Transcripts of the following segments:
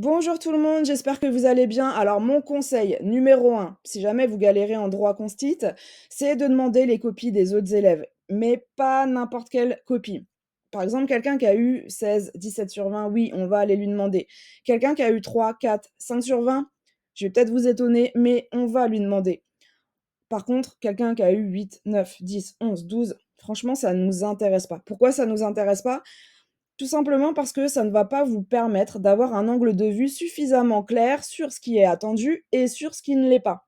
Bonjour tout le monde, j'espère que vous allez bien. Alors mon conseil numéro un, si jamais vous galérez en droit constit, c'est de demander les copies des autres élèves, mais pas n'importe quelle copie. Par exemple, quelqu'un qui a eu 16, 17 sur 20, oui, on va aller lui demander. Quelqu'un qui a eu 3, 4, 5 sur 20, je vais peut-être vous étonner, mais on va lui demander. Par contre, quelqu'un qui a eu 8, 9, 10, 11, 12, franchement, ça ne nous intéresse pas. Pourquoi ça ne nous intéresse pas? Tout simplement parce que ça ne va pas vous permettre d'avoir un angle de vue suffisamment clair sur ce qui est attendu et sur ce qui ne l'est pas.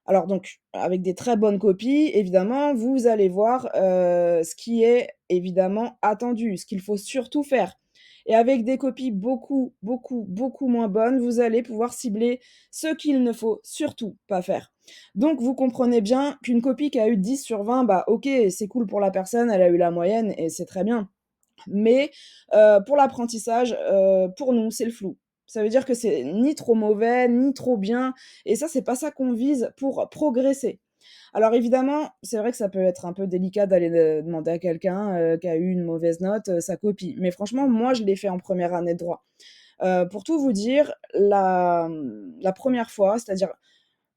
Alors donc, avec des très bonnes copies, évidemment, vous allez voir, ce qui est évidemment attendu, ce qu'il faut surtout faire. Et avec des copies beaucoup, beaucoup, beaucoup moins bonnes, vous allez pouvoir cibler ce qu'il ne faut surtout pas faire. Donc vous comprenez bien qu'une copie qui a eu 10 sur 20, bah, OK, c'est cool pour la personne, elle a eu la moyenne et c'est très bien. Mais, pour l'apprentissage, pour nous, c'est le flou. Ça veut dire que c'est ni trop mauvais, ni trop bien et ça, c'est pas ça qu'on vise pour progresser. Alors évidemment, c'est vrai que ça peut être un peu délicat d'aller, demander à quelqu'un, qui a eu une mauvaise note, sa copie. Mais franchement, moi, je l'ai fait en première année de droit. Pour tout vous dire, la 1re fois, c'est-à-dire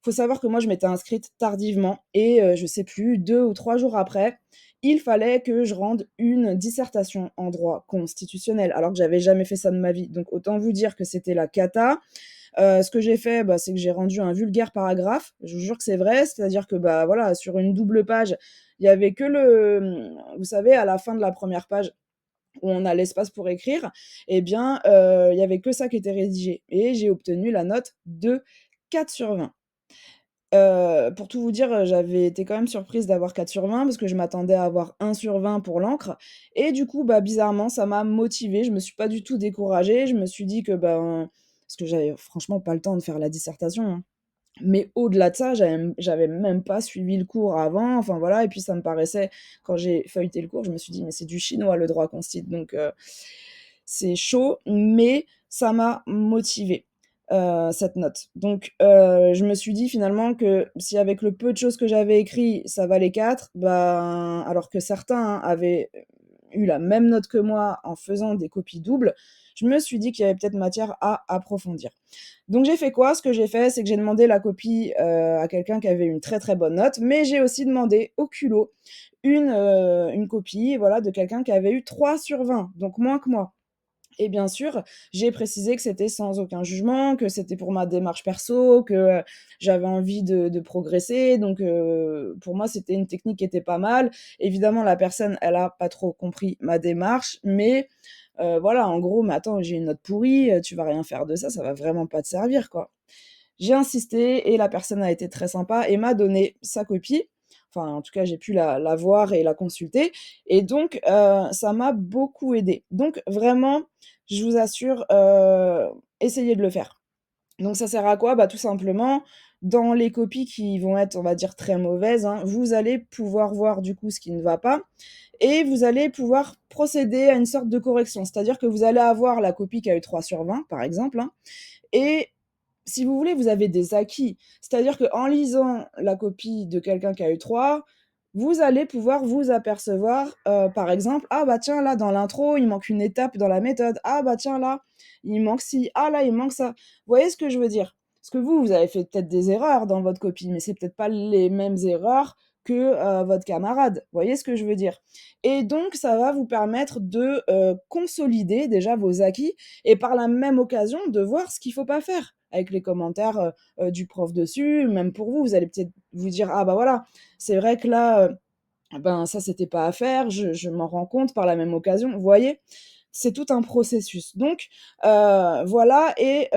faut savoir que moi, je m'étais inscrite tardivement et je sais plus, 2 ou 3 jours après, il fallait que je rende une dissertation en droit constitutionnel, alors que j'avais jamais fait ça de ma vie. Donc autant vous dire que c'était la cata. Ce que j'ai fait, bah, c'est que j'ai rendu un vulgaire paragraphe. Je vous jure que c'est vrai, c'est-à-dire que, bah, voilà, sur une double page, il y avait que vous savez, à la fin de la première page où on a l'espace pour écrire et bien, il y avait que ça qui était rédigé et j'ai obtenu la note de 4 sur 20. Pour tout vous dire, j'avais été quand même surprise d'avoir 4 sur 20 parce que je m'attendais à avoir 1 sur 20 pour l'encre et du coup, bah, bizarrement, ça m'a motivée. Je me suis pas du tout découragée. Je me suis dit que, ben parce que j'avais franchement pas le temps de faire la dissertation, hein. Mais au-delà de ça, j'avais même pas suivi le cours avant, enfin voilà et puis ça me paraissait quand j'ai feuilleté le cours, je me suis dit: «Mais c'est du chinois le droit constit», donc c'est chaud, mais ça m'a motivée, cette note. Donc je me suis dit finalement que si avec le peu de choses que j'avais écrit, ça valait 4, ben, alors que certains avaient eu la même note que moi en faisant des copies doubles, je me suis dit qu'il y avait peut-être matière à approfondir. Donc j'ai fait quoi? Ce que j'ai fait, c'est que j'ai demandé la copie, à quelqu'un qui avait une très, très bonne note, mais j'ai aussi demandé au culot une copie, voilà, de quelqu'un qui avait eu 3 sur 20, donc moins que moi. Et bien sûr, j'ai précisé que c'était sans aucun jugement, que c'était pour ma démarche perso, que, j'avais envie de progresser donc pour moi, c'était une technique qui était pas mal. Évidemment, la personne, elle a pas trop compris ma démarche, mais voilà, en gros: «Mais attends, j'ai une note pourrie, tu vas rien faire de ça, ça va vraiment pas te servir, quoi». J'ai insisté et la personne a été très sympa et m'a donné sa copie. Enfin, en tout cas, j'ai pu la voir et la consulter et donc ça m'a beaucoup aidée. Donc vraiment, je vous assure, essayez de le faire. Donc ça sert à quoi? Bah, tout simplement, dans les copies qui vont être, on va dire, très mauvaises, hein, vous allez pouvoir voir, du coup, ce qui ne va pas et vous allez pouvoir procéder à une sorte de correction. C'est-à-dire que vous allez avoir la copie qui a eu 3 sur 20, par exemple, hein, et si vous voulez, vous avez des acquis. C'est-à-dire qu'en lisant la copie de quelqu'un qui a eu 3, vous allez pouvoir vous apercevoir, par exemple: «Ah bah tiens, là, dans l'intro, il manque une étape dans la méthode. Ah bah tiens, là, il manque ci. Ah là, il manque ça». Vous voyez ce que je veux dire? Parce que vous avez fait peut-être des erreurs dans votre copie, mais c'est peut-être pas les mêmes erreurs que, votre camarade. Vous voyez ce que je veux dire? Et donc ça va vous permettre de, consolider déjà vos acquis et par la même occasion de voir ce qu'il faut pas faire. Avec les commentaires, du prof dessus, même pour vous, vous allez peut-être vous dire: «Ah bah voilà, c'est vrai que là, ben ça c'était pas à faire, je m'en rends compte par la même occasion». Vous voyez? C'est tout un processus. Donc voilà et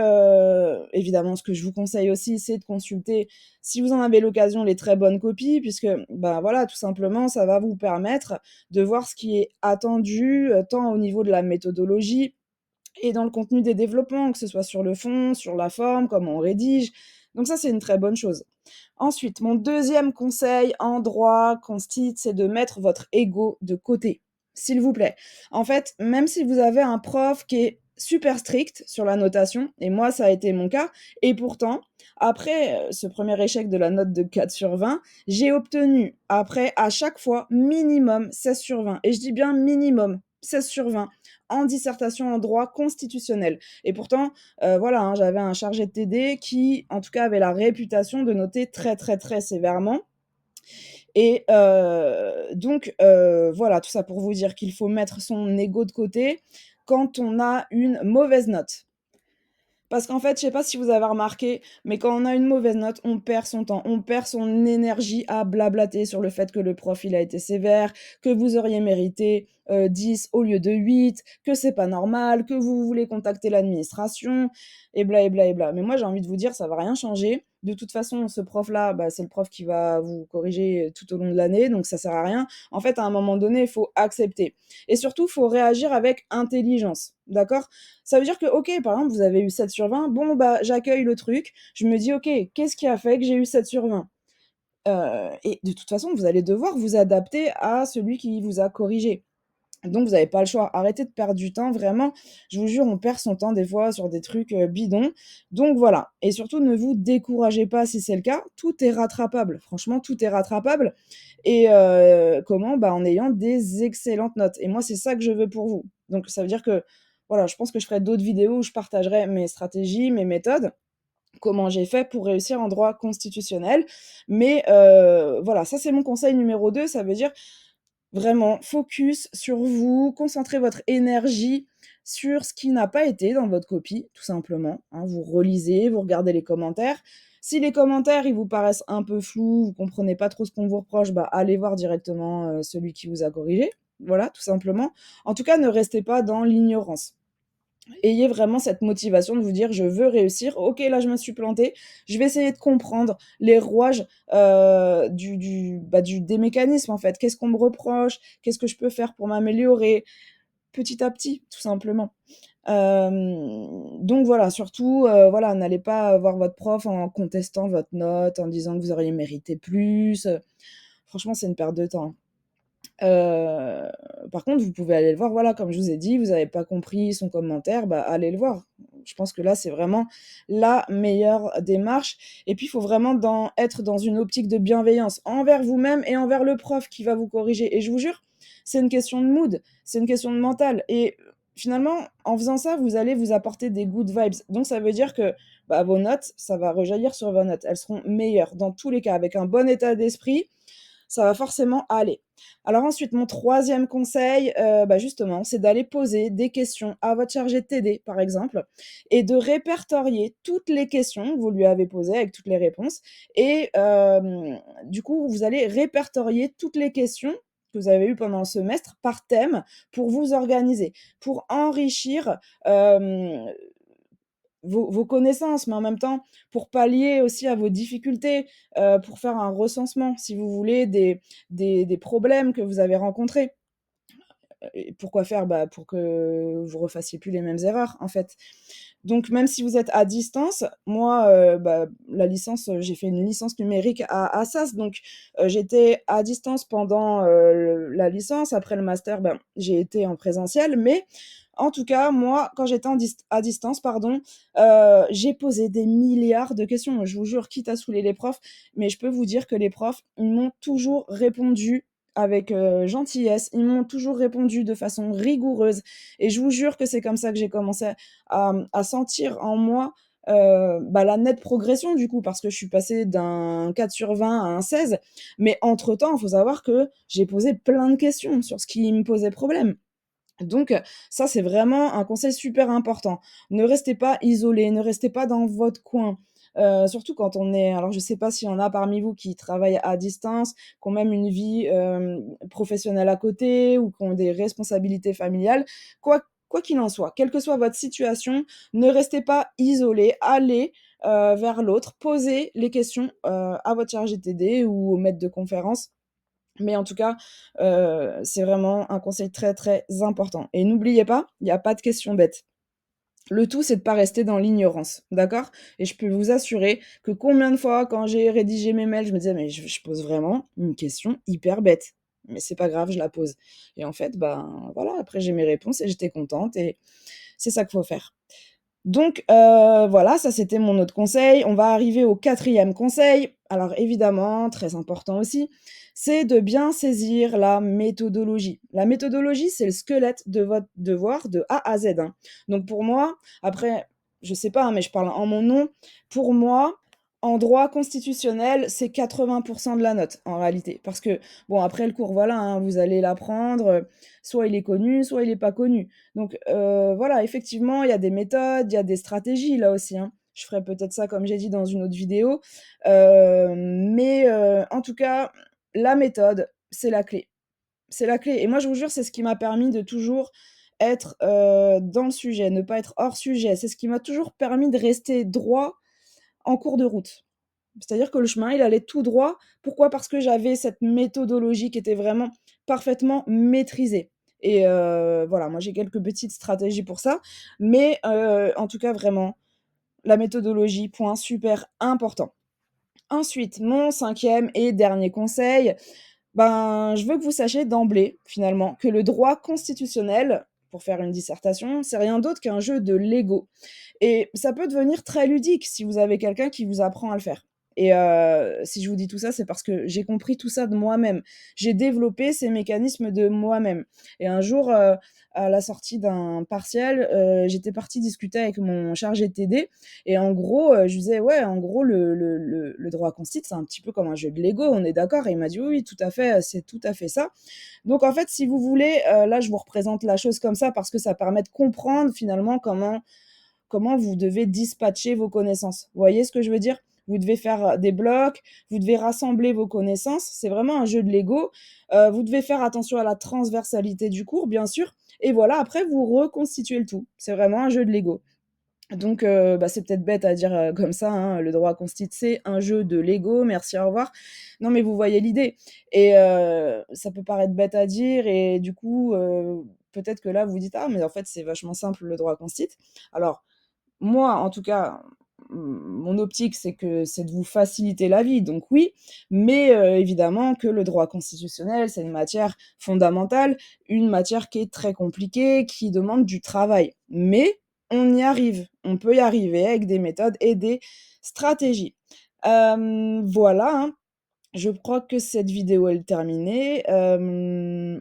évidemment ce que je vous conseille aussi, c'est de consulter, si vous en avez l'occasion, les très bonnes copies puisque, ben voilà, tout simplement, ça va vous permettre de voir ce qui est attendu, tant au niveau de la méthodologie et dans le contenu des développements, que ce soit sur le fond, sur la forme, comment on rédige. Donc ça, c'est une très bonne chose. Ensuite, mon deuxième conseil en droit consiste, c'est de mettre votre ego de côté, s'il vous plaît. En fait, même si vous avez un prof qui est super strict sur la notation, et moi, ça a été mon cas, et pourtant, après ce premier échec de la note de 4 sur 20, j'ai obtenu, après, à chaque fois, minimum 16 sur 20. Et je dis bien minimum. 16/20 en dissertation en droit constitutionnel et pourtant, voilà, hein, j'avais un chargé de TD qui, en tout cas, avait la réputation de noter très, très, très sévèrement et donc voilà, tout ça pour vous dire qu'il faut mettre son ego de côté quand on a une mauvaise note. Parce qu'en fait, je sais pas si vous avez remarqué, mais quand on a une mauvaise note, on perd son temps, on perd son énergie à blablater sur le fait que le prof, il a été sévère, que vous auriez mérité, 10 au lieu de 8, que c'est pas normal, que vous voulez contacter l'administration et bla et bla. Mais moi, j'ai envie de vous dire, ça va rien changer. De toute façon, ce prof-là, bah, c'est le prof qui va vous corriger tout au long de l'année, donc ça sert à rien. En fait, à un moment donné, il faut accepter et surtout, il faut réagir avec intelligence, d'accord? Ça veut dire que, OK, par exemple, vous avez eu 7/20, bon, bah, j'accueille le truc. Je me dis: «OK, qu'est-ce qui a fait que j'ai eu 7/20?» Et de toute façon, vous allez devoir vous adapter à celui qui vous a corrigé. Donc vous avez pas le choix. Arrêtez de perdre du temps, vraiment. Je vous jure, on perd son temps des fois sur des trucs, bidons. Donc voilà et surtout ne vous découragez pas si c'est le cas, tout est rattrapable. Franchement, tout est rattrapable et comment? Bah, en ayant des excellentes notes et moi, c'est ça que je veux pour vous. Donc ça veut dire que, voilà, je pense que je ferai d'autres vidéos où je partagerai mes stratégies, mes méthodes, comment j'ai fait pour réussir en droit constitutionnel. Mais voilà, ça c'est mon conseil numéro 2. Ça veut dire vraiment, focus sur vous, concentrez votre énergie sur ce qui n'a pas été dans votre copie, tout simplement, hein. Vous relisez, vous regardez les commentaires. Si les commentaires, ils vous paraissent un peu flous, vous comprenez pas trop ce qu'on vous reproche, bah, allez voir directement, celui qui vous a corrigé. Voilà, tout simplement. En tout cas, ne restez pas dans l'ignorance. Ayez vraiment cette motivation de vous dire: «Je veux réussir. OK, là, je me suis planté. Je vais essayer de comprendre les rouages, des mécanismes, en fait. Qu'est-ce qu'on me reproche? Qu'est-ce que je peux faire pour m'améliorer?» Petit à petit, tout simplement. Donc voilà, surtout, voilà, n'allez pas voir votre prof en contestant votre note, en disant que vous auriez mérité plus, franchement, c'est une perte de temps. Heu, Par contre, vous pouvez aller le voir, voilà, comme je vous ai dit, vous avez pas compris son commentaire, bah, allez le voir. Je pense que là, c'est vraiment la meilleure démarche et puis il faut vraiment être dans une optique de bienveillance envers vous-même et envers le prof qui va vous corriger et je vous jure, c'est une question de mood, c'est une question de mental et finalement, en faisant ça, vous allez vous apporter des good vibes. Donc ça veut dire que, bah, vos notes, ça va rejaillir sur vos notes. Elles seront meilleures dans tous les cas, avec un bon état d'esprit, ça va forcément aller. Alors ensuite, mon troisième conseil, bah, justement, c'est d'aller poser des questions à votre chargé de TD, par exemple et de répertorier toutes les questions que vous lui avez posées avec toutes les réponses et du coup, vous allez répertorier toutes les questions que vous avez eues pendant le semestre par thème pour vous organiser, pour enrichir, hem vos connaissances, mais en même temps, pour pallier aussi à vos difficultés, pour faire un recensement, si vous voulez, des problèmes que vous avez rencontrés. Et pourquoi faire? Bah, pour que vous refassiez plus les mêmes erreurs, en fait. Donc même si vous êtes à distance, moi, bah, la licence, j'ai fait une licence numérique à Assas, donc j'étais à distance pendant, la licence. Après le master, ben, j'ai été en présentiel, mais en tout cas, moi, quand j'étais à distance, pardon, j'ai posé des milliards de questions. Je vous jure, quitte à saouler les profs, mais je peux vous dire que les profs, ils m'ont toujours répondu avec, gentillesse. Ils m'ont toujours répondu de façon rigoureuse et je vous jure que c'est comme ça que j'ai commencé à sentir en moi, bah, la nette progression du coup, parce que je suis passée d'un 4/20 à un 16. Mais entre temps, il faut savoir que j'ai posé plein de questions sur ce qui me posait problème. Donc, ça, c'est vraiment un conseil super important. Ne restez pas isolés, ne restez pas dans votre coin. Surtout quand on est alors je sais pas s'il y en a parmi vous qui travaillent à distance, qui ont même une vie, professionnelle à côté ou qui ont des responsabilités familiales. Quoi qu'il en soit, quelle que soit votre situation, ne restez pas isolés. Allez, vers l'autre, posez les questions, à votre chargé de TD ou au maître de conférence mais en tout cas, c'est vraiment un conseil très, très important et n'oubliez pas, il y a pas de questions bêtes. Le tout, c'est de pas rester dans l'ignorance, d'accord? Et je peux vous assurer que combien de fois, quand j'ai rédigé mes mails, je me disais: «Mais je pose vraiment une question hyper bête, mais c'est pas grave, je la pose» et en fait, ben, voilà, après j'ai mes réponses et j'étais contente et c'est ça qu'il faut faire. Donc voilà, ça c'était mon autre conseil. On va arriver au quatrième conseil. Alors évidemment, très important aussi, c'est de bien saisir la méthodologie. La méthodologie, c'est le squelette de votre devoir de A à Z, hein. Donc pour moi, après, je sais pas, hein, mais je parle en mon nom, pour moi, en droit constitutionnel, c'est 80 de la note en réalité. Parce que, bon, après le cours, voilà, hein, vous allez l'apprendre, soit il est connu, soit il est pas connu. Donc voilà, effectivement, il y a des méthodes, il y a des stratégies là aussi, hein. Je ferai peut-être ça, comme j'ai dit, dans une autre vidéo. Mais en tout cas, la méthode, c'est la clé. C'est la clé et moi, je vous jure, c'est ce qui m'a permis de toujours être, dans le sujet, ne pas être hors sujet. C'est ce qui m'a toujours permis de rester droit en cours de route. C'est-à-dire que le chemin, il allait tout droit. Pourquoi? Parce que j'avais cette méthodologie qui était vraiment parfaitement maîtrisée et voilà, moi, j'ai quelques petites stratégies pour ça, mais en tout cas, vraiment, la méthodologie, point super important. Ensuite, mon cinquième et dernier conseil, ben, je veux que vous sachiez d'emblée, finalement, que le droit constitutionnel, pour faire une dissertation, c'est rien d'autre qu'un jeu de Lego et ça peut devenir très ludique si vous avez quelqu'un qui vous apprend à le faire et si je vous dis tout ça, c'est parce que j'ai compris tout ça de moi-même. J'ai développé ces mécanismes de moi-même et un jour, à la sortie d'un partiel, j'étais partie discuter avec mon chargé de TD et en gros, je lui disais: «Ouais, en gros, le droit constitue, c'est un petit peu comme un jeu de Lego, on est d'accord?» et il m'a dit: «Oui, oui, tout à fait, c'est tout à fait ça». Donc en fait, si vous voulez, là, je vous représente la chose comme ça parce que ça permet de comprendre finalement comment vous devez dispatcher vos connaissances. Vous voyez ce que je veux dire? Vous devez faire, des blocs, vous devez rassembler vos connaissances, c'est vraiment un jeu de Lego. Vous devez faire attention à la transversalité du cours, bien sûr et voilà, après vous reconstituez le tout. C'est vraiment un jeu de Lego. Donc bah, c'est peut-être bête à dire, comme ça, hein, le droit constit c'est un jeu de Lego, merci, au revoir. Non, mais vous voyez l'idée et ça peut paraître bête à dire et du coup, peut-être que là vous vous dites: «Ah mais en fait c'est vachement simple le droit constit». Alors moi, en tout cas, mon optique, c'est de vous faciliter la vie, donc oui, mais évidemment que le droit constitutionnel, c'est une matière fondamentale, une matière qui est très compliquée, qui demande du travail. Mais on y arrive, on peut y arriver avec des méthodes et des stratégies. Voilà, hein. Je crois que cette vidéo est terminée.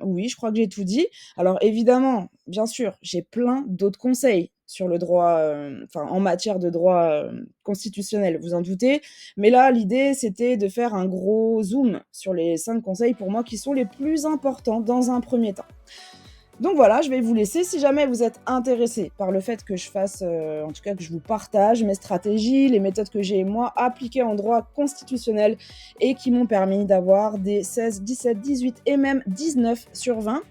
Oui, je crois que j'ai tout dit. Alors évidemment, bien sûr, j'ai plein d'autres conseils sur le droit, enfin en matière de droit, constitutionnel, vous en doutez. Mais là, l'idée, c'était de faire un gros zoom sur les 5 conseils pour moi qui sont les plus importants dans un premier temps. Donc voilà, je vais vous laisser. Si jamais vous êtes intéressé par le fait que je fasse, en tout cas que je vous partage mes stratégies, les méthodes que j'ai moi appliquées en droit constitutionnel et qui m'ont permis d'avoir des 16, 17, 18 et même 19 sur 20,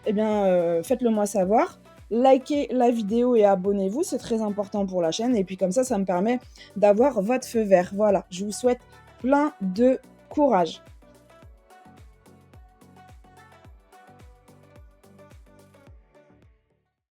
eh bien, faites-le moi savoir. Likez la vidéo et abonnez-vous, c'est très important pour la chaîne et puis comme ça me permet d'avoir votre feu vert. Voilà, je vous souhaite plein de courage.